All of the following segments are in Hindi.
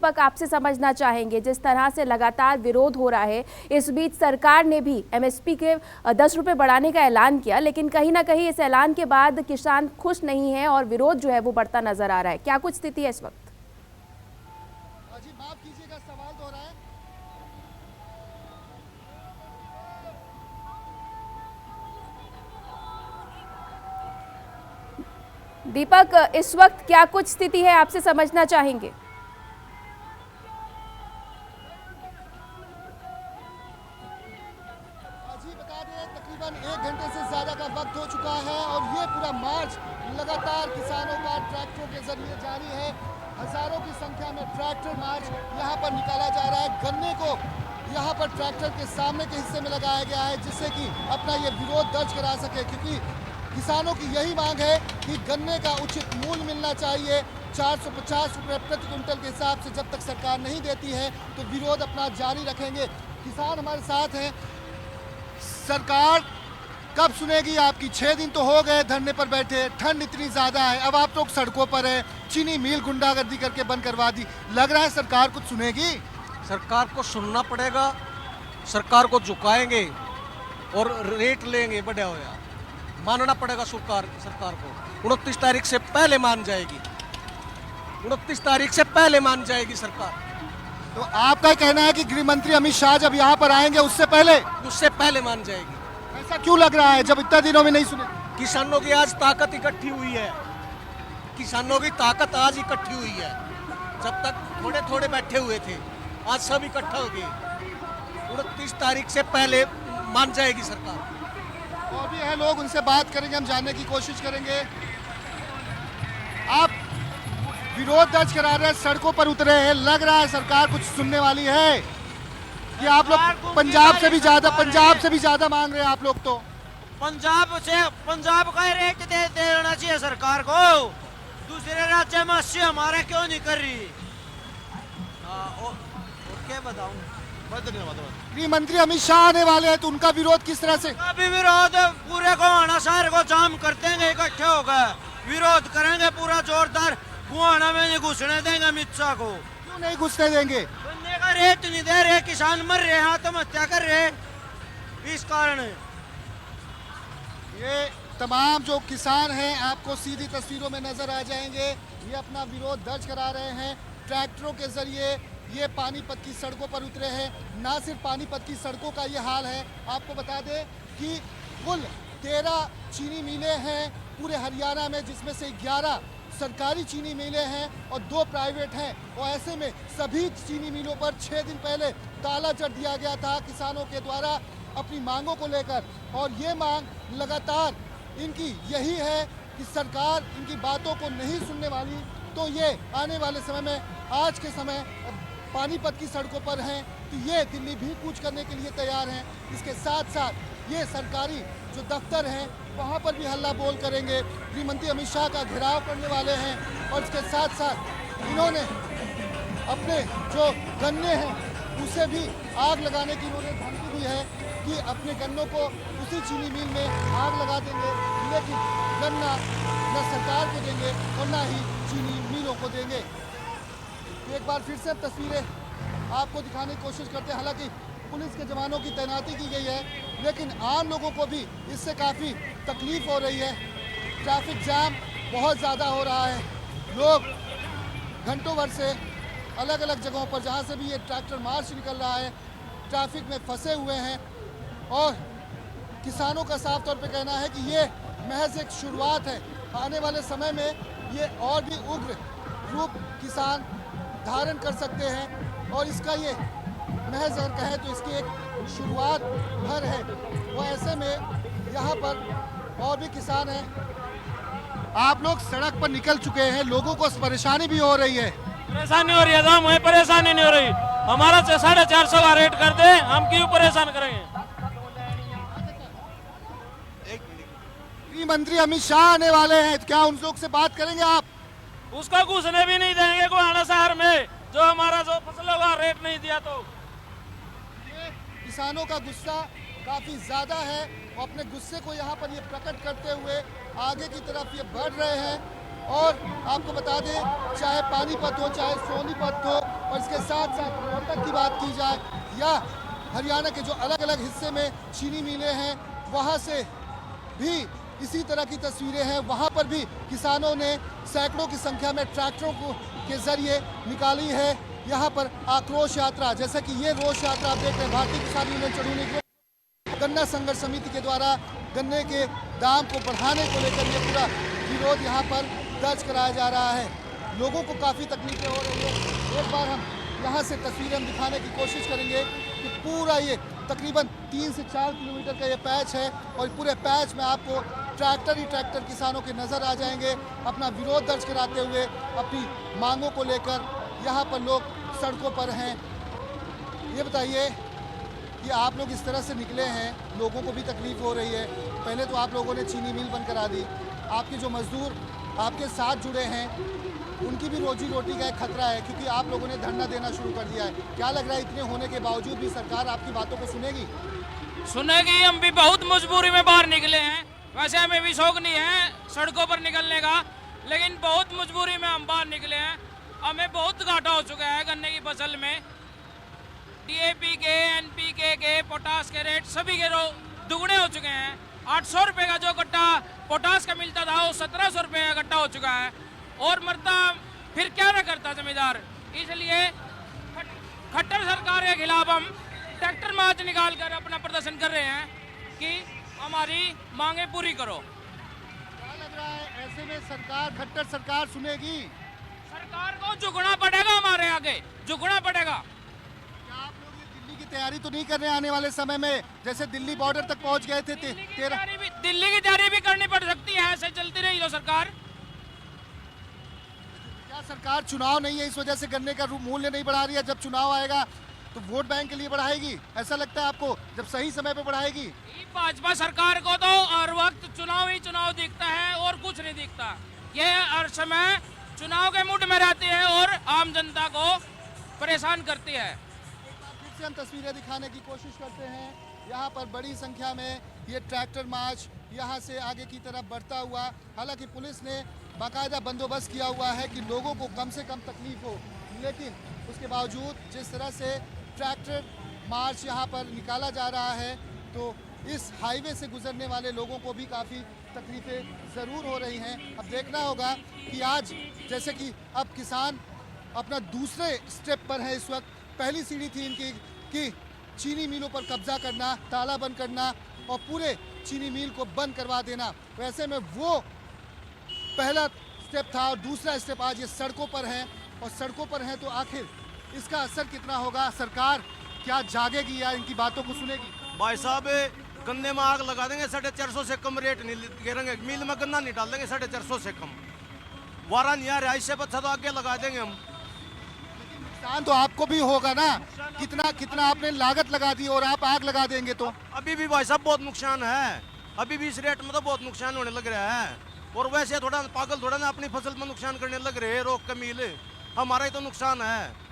दीपक आपसे समझना चाहेंगे, जिस तरह से लगातार विरोध हो रहा है, इस बीच सरकार ने भी एमएसपी के 10 रुपए बढ़ाने का ऐलान किया, लेकिन कहीं ना कहीं इस ऐलान के बाद किसान खुश नहीं है और विरोध जो है वो बढ़ता नजर आ रहा है। क्या कुछ स्थिति है इस वक्त? जी माफ कीजिएगा, सवाल दोहराएं। दीपक, इस वक्त क्या कुछ स्थिति है, आपसे समझना चाहेंगे। जी बता दें, तकरीबन 1 घंटे से ज़्यादा का वक्त हो चुका है और ये पूरा मार्च लगातार किसानों का ट्रैक्टरों के जरिए जारी है। हज़ारों की संख्या में ट्रैक्टर मार्च यहाँ पर निकाला जा रहा है। गन्ने को यहाँ पर ट्रैक्टर के सामने के हिस्से में लगाया गया है, जिससे कि अपना ये विरोध दर्ज करा सके, क्योंकि किसानों की यही मांग है कि गन्ने का उचित मूल्य मिलना चाहिए। 450 रुपये प्रति क्विंटल के हिसाब से जब तक सरकार नहीं देती है तो विरोध अपना जारी रखेंगे। किसान हमारे साथ हैं। सरकार कब सुनेगी आपकी? 6 दिन तो हो गए धरने पर बैठे, ठंड इतनी ज़्यादा है, अब आप लोग सड़कों पर है, चीनी मिल गुंडागर्दी करके बंद करवा दी। लग रहा है सरकार कुछ सुनेगी? सरकार को सुनना पड़ेगा, सरकार को झुकाएंगे और रेट लेंगे बढ़िया होया। मानना पड़ेगा सरकार को। 29 तारीख से पहले मान जाएगी, 29 तारीख से पहले मान जाएगी सरकार। तो आपका कहना है कि गृह मंत्री अमित शाह जब यहाँ पर आएंगे उससे पहले मान जाएगी। ऐसा क्यों लग रहा है जब इतना दिनों में नहीं सुने? किसानों की आज ताकत इकट्ठी हुई है, किसानों की ताकत आज इकट्ठी हुई है। जब तक थोड़े थोड़े बैठे हुए थे, आज सब इकट्ठा हो गए। 29 तारीख से पहले मान जाएगी सरकार। और भी है लोग, उनसे बात करेंगे, हम जानने की कोशिश करेंगे। आप विरोध दर्ज करा रहे हैं, सड़कों पर उतरे हैं, लग रहा है सरकार कुछ सुनने वाली है कि आप लोग पंजाब से भी ज्यादा मांग रहे हैं आप लोग? तो पंजाब का रेट देना चाहिए सरकार को। दूसरे राज्य में 80 हमारे क्यों नहीं कर रही? और क्या बताऊं? गृह मंत्री अमित शाह आने वाले हैं तो उनका विरोध किस तरह से? अभी विरोध पूरे गोहाना शहर को जाम कर देंगे, इकट्ठे होकर विरोध करेंगे पूरा जोरदार। गोहाना में नहीं घुसने देंगे अमित शाह को। क्यों नहीं घुसने देंगे? गन्ने का रेट नहीं दे रहे, किसान मर रहे हैं, आत्महत्या कर रहे हैं, इस कारण। ये तमाम जो किसान हैं आपको सीधी तस्वीरों में नजर आ जाएंगे। ये अपना विरोध दर्ज करा रहे हैं। ट्रैक्टरों के जरिए ये पानीपत की सड़कों पर उतरे हैं। ना सिर्फ पानीपत की सड़कों का ये हाल है, आपको बता दें कि कुल 13 चीनी मिलें हैं पूरे हरियाणा में, जिसमें से 11 सरकारी चीनी मिलें हैं और 2 प्राइवेट हैं। और ऐसे में सभी चीनी मिलों पर 6 दिन पहले ताला जड़ दिया गया था किसानों के द्वारा अपनी मांगों को लेकर। और ये मांग लगातार इनकी यही है कि सरकार इनकी बातों को नहीं सुनने वाली तो ये आने वाले समय में, आज के समय पानीपत की सड़कों पर हैं तो ये दिल्ली भी कूच करने के लिए तैयार हैं। इसके साथ साथ ये सरकारी जो दफ्तर हैं वहाँ पर भी हल्ला बोल करेंगे। गृह मंत्री अमित शाह का घेराव करने वाले हैं और इसके साथ साथ इन्होंने अपने जो गन्ने हैं उसे भी आग लगाने की इन्होंने धमकी दी है कि अपने गन्नों को उसी चीनी मिल में आग लगा देंगे, लेकिन गन्ना न सरकार को देंगे और न ही चीनी मिलों को देंगे। एक बार फिर से तस्वीरें आपको दिखाने की कोशिश करते हैं। हालांकि पुलिस के जवानों की तैनाती की गई है, लेकिन आम लोगों को भी इससे काफ़ी तकलीफ हो रही है। ट्रैफिक जाम बहुत ज़्यादा हो रहा है। लोग घंटों भर से अलग अलग जगहों पर, जहाँ से भी ये ट्रैक्टर मार्च निकल रहा है, ट्रैफिक में फंसे हुए हैं। और किसानों का साफ तौर पे कहना है कि ये महज एक शुरुआत है। आने वाले समय में ये और भी उग्र रूप किसान धारण कर सकते हैं और इसका ये महज अगर कहें तो इसकी एक शुरुआत भर है। वो ऐसे में यहाँ पर और भी किसान हैं। आप लोग सड़क पर निकल चुके हैं, लोगों को परेशानी भी हो रही है। परेशानी हो रही है, हम हमें परेशानी नहीं हो रही। हमारा 450 का रेट कर दे, हम क्यों परेशान करेंगे? गृह मंत्री अमित शाह आने वाले हैं, क्या उन लोग से बात करेंगे आप? उसका घुसने भी नहीं देंगे गोहाना शहर में, जो हमारा जो फसलों का रेट नहीं दिया तो। किसानों का गुस्सा काफ़ी ज़्यादा है और अपने गुस्से को यहाँ पर ये प्रकट करते हुए आगे की तरफ ये बढ़ रहे हैं। और आपको बता दें, चाहे पानीपत हो, चाहे सोनीपत हो, और इसके साथ साथ रोहतक की बात की जाए या हरियाणा के जो अलग अलग हिस्से में चीनी मिलें हैं, वहाँ से भी इसी तरह की तस्वीरें हैं। वहाँ पर भी किसानों ने सैकड़ों की संख्या में ट्रैक्टरों के जरिए निकाली है यहाँ पर आक्रोश यात्रा। जैसा कि ये रोष यात्रा आप देख रहे हैं, भारतीय किसान यूनियन चढ़ूनी के गन्ना संघर्ष समिति के द्वारा गन्ने के दाम को बढ़ाने को लेकर ये पूरा विरोध यहाँ पर दर्ज कराया जा रहा है। लोगों को काफ़ी तकलीफें हो रही है। एक बार हम यहाँ से तस्वीरें हम दिखाने की कोशिश करेंगे कि पूरा ये तकरीबन 3 से 4 किलोमीटर का ये पैच है और पूरे पैच में आपको ट्रैक्टर ही ट्रैक्टर किसानों के नज़र आ जाएंगे अपना विरोध दर्ज कराते हुए, अपनी मांगों को लेकर यहाँ पर लोग सड़कों पर हैं। ये बताइए कि आप लोग इस तरह से निकले हैं, लोगों को भी तकलीफ हो रही है। पहले तो आप लोगों ने चीनी मिल बंद करा दी, आपके जो मजदूर आपके साथ जुड़े हैं उनकी भी रोजी रोटी का एक खतरा है, क्योंकि आप लोगों ने धरना देना शुरू कर दिया है। क्या लग रहा है इतने होने के बावजूद भी सरकार आपकी बातों को सुनेगी? सुनेगी। हम भी बहुत मजबूरी में बाहर निकले हैं। वैसे हमें भी शौक नहीं है सड़कों पर निकलने का, लेकिन बहुत मजबूरी में हम बाहर निकले हैं। हमें बहुत घाटा हो चुका है गन्ने की फसल में। DAP के, NPK के, पोटास के रेट सभी के दुगने हो चुके हैं। 800 रुपये का जो कट्टा पोटास का मिलता था वो 1700 रुपये का कट्टा हो चुका है। और मरता फिर क्या ना करता जमींदार। इसलिए खट्टर सरकार के खिलाफ हम ट्रैक्टर मार्च निकाल कर अपना प्रदर्शन कर रहे हैं कि हमारी मांगे पूरी करो। क्या लग रहा है ऐसे में सरकार, खट्टर सरकार सुनेगी? सरकार को झुकना पड़ेगा, हमारे आगे झुकना पड़ेगा। क्या आप लोग ये दिल्ली की तैयारी तो नहीं कर रहे आने वाले समय में? जैसे दिल्ली बॉर्डर तक पहुंच गए थे दिल्ली की तैयारी भी करनी पड़ सकती है, ऐसे चलती रही तो सरकार। क्या सरकार चुनाव नहीं है इस वजह से गन्ने का मूल्य नहीं बढ़ा रही है? जब चुनाव आएगा तो वोट बैंक के लिए बढ़ाएगी, ऐसा लगता है आपको, जब सही समय पे बढ़ाएगी? भाजपा सरकार को तो हर वक्त चुनाव ही चुनाव दिखता है और कुछ नहीं दिखता। ये हर समय चुनाव के मूड में रहती है और आम जनता को परेशान करती है। फिर से हम तस्वीरें दिखाने की कोशिश करते हैं। यहाँ पर बड़ी संख्या में ये ट्रैक्टर मार्च यहाँ से आगे की तरफ बढ़ता हुआ, हालांकि पुलिस ने बाकायदा बंदोबस्त किया हुआ है कि लोगों को कम से कम तकलीफ हो, लेकिन उसके बावजूद जिस तरह से ट्रैक्टर मार्च यहाँ पर निकाला जा रहा है तो इस हाईवे से गुजरने वाले लोगों को भी काफ़ी तकलीफ़ें ज़रूर हो रही हैं। अब देखना होगा कि आज जैसे कि अब किसान अपना दूसरे स्टेप पर है इस वक्त। पहली सीढ़ी थी इनकी कि चीनी मिलों पर कब्जा करना, ताला बंद करना और पूरे चीनी मिल को बंद करवा देना। वैसे में वो पहला स्टेप था और दूसरा स्टेप आज ये सड़कों पर है, और सड़कों पर है तो आखिर इसका असर कितना होगा? सरकार क्या जागेगी या इनकी बातों को सुनेगी? भाई साहब गन्ने में आग लगा देंगे, 450 से कम रेट नहीं गिरेंगे। मिल में गन्ना नहीं डाल देंगे 450 से कम। वारा नहीं आ रहा, इससे अच्छा तो आगे लगा देंगे हम। नुकसान तो आपको भी होगा ना, कितना आपने लागत लगा दी और आप आग लगा देंगे तो? अभी भी भाई साहब बहुत नुकसान है, अभी भी इस रेट में तो बहुत नुकसान होने लग रहा है। और वैसे थोड़ा पागल थोड़ा ना अपनी फसल में नुकसान करने लग रहे हैं, रोक के मिल हमारा ही तो नुकसान है।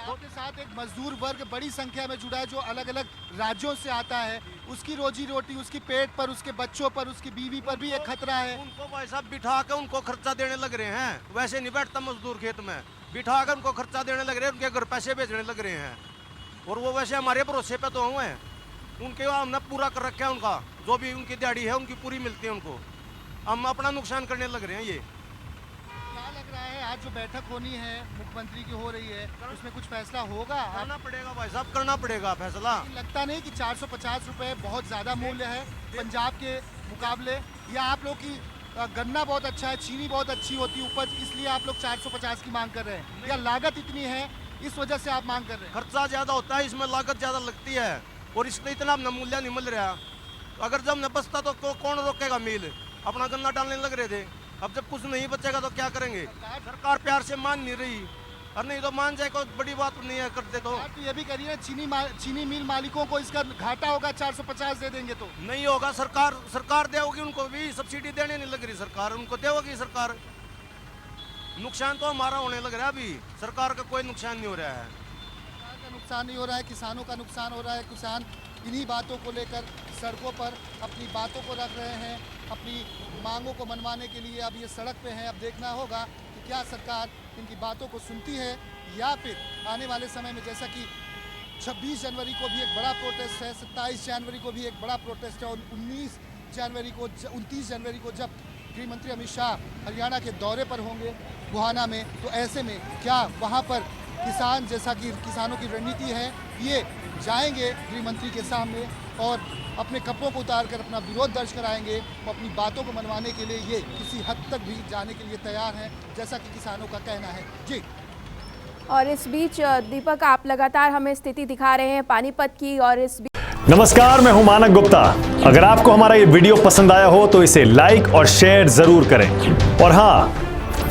आपके साथ एक मजदूर वर्ग बड़ी संख्या में जुड़ा है जो अलग अलग राज्यों से आता है, उसकी रोजी रोटी, उसकी पेट पर, उसके बच्चों पर, उसकी बीवी पर भी एक खतरा है। उनको भाई साहब बिठा के उनको खर्चा देने लग रहे हैं। वैसे नहीं बैठता मजदूर खेत में, बिठा कर उनको खर्चा देने लग रहे हैं, उनके घर पैसे भेजने लग रहे हैं। और वो वैसे हमारे भरोसे पे तो हुए हैं, उनके हमने पूरा कर रखा है। उनका जो भी उनकी दिहाड़ी है उनकी पूरी मिलती है उनको, हम अपना नुकसान करने लग रहे हैं। ये क्या लग रहा है आज जो बैठक होनी है मुख्यमंत्री की हो रही है, उसमें कुछ फैसला होगा? करना पड़ेगा भाई साहब, करना पड़ेगा फैसला। लगता नहीं कि 450 रुपए बहुत ज़्यादा मूल्य है पंजाब के मुकाबले, या आप लोग की गन्ना बहुत अच्छा है, चीनी बहुत अच्छी होती है उपज, इसलिए आप लोग 450 की मांग कर रहे हैं, या लागत इतनी है इस वजह से आप मांग कर रहे हैं? खर्चा ज़्यादा होता है, इसमें लागत ज़्यादा लगती है और इसमें इतना मूल्य नहीं मिल रहा। अगर जब न बचता तो कौन रोकेगा? मिल अपना गन्ना डालने लग रहे थे, अब जब कुछ नहीं बचेगा तो क्या करेंगे? सरकार प्यार से मान नहीं रही, और नहीं तो मान जाए कोई बड़ी बात नहीं है करते तो। ये भी करिए चीनी मिल मालिकों को इसका घाटा होगा, 450 दे देंगे तो? नहीं होगा, सरकार देगी, उनको भी सब्सिडी देने नहीं लग रही सरकार, उनको देगी सरकार। नुकसान तो हमारा होने लग रहा है, अभी सरकार का कोई नुकसान नहीं हो रहा है। सरकार का नुकसान नहीं हो रहा है, किसानों का नुकसान हो रहा है। किसान इन्हीं बातों को लेकर सड़कों पर अपनी बातों को रख रहे हैं, अपनी मांगों को मनवाने के लिए अब ये सड़क पे हैं। अब देखना होगा कि क्या सरकार इनकी बातों को सुनती है या फिर आने वाले समय में, जैसा कि 26 जनवरी को भी एक बड़ा प्रोटेस्ट है, 27 जनवरी को भी एक बड़ा प्रोटेस्ट है और 29 जनवरी को जब गृह मंत्री अमित शाह हरियाणा के दौरे पर होंगे गोहाना में, तो ऐसे में क्या वहाँ पर किसान, जैसा कि किसानों की रणनीति है, ये जाएंगे गृह मंत्री के सामने और अपने कपड़ों को उतार कर अपना विरोध दर्ज कराएंगे और अपनी बातों को मनवाने के लिए ये किसी हद तक भी जाने के लिए तैयार हैं, जैसा कि किसानों का कहना है। जी। और इस बीच दीपक, आप लगातार हमें स्थिति दिखा रहे हैं पानीपत की, और इस नमस्कार, मैं हूं मानक गुप्ता। अगर आपको हमारा ये वीडियो पसंद आया हो तो इसे लाइक और शेयर जरूर करें, और हाँ,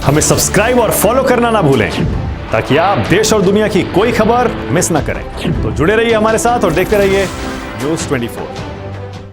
हमें सब्सक्राइब और फॉलो करना ना भूलें ताकि आप देश और दुनिया की कोई खबर मिस ना करें। तो जुड़े रहिए हमारे साथ और देखते रहिए न्यूज़ 24।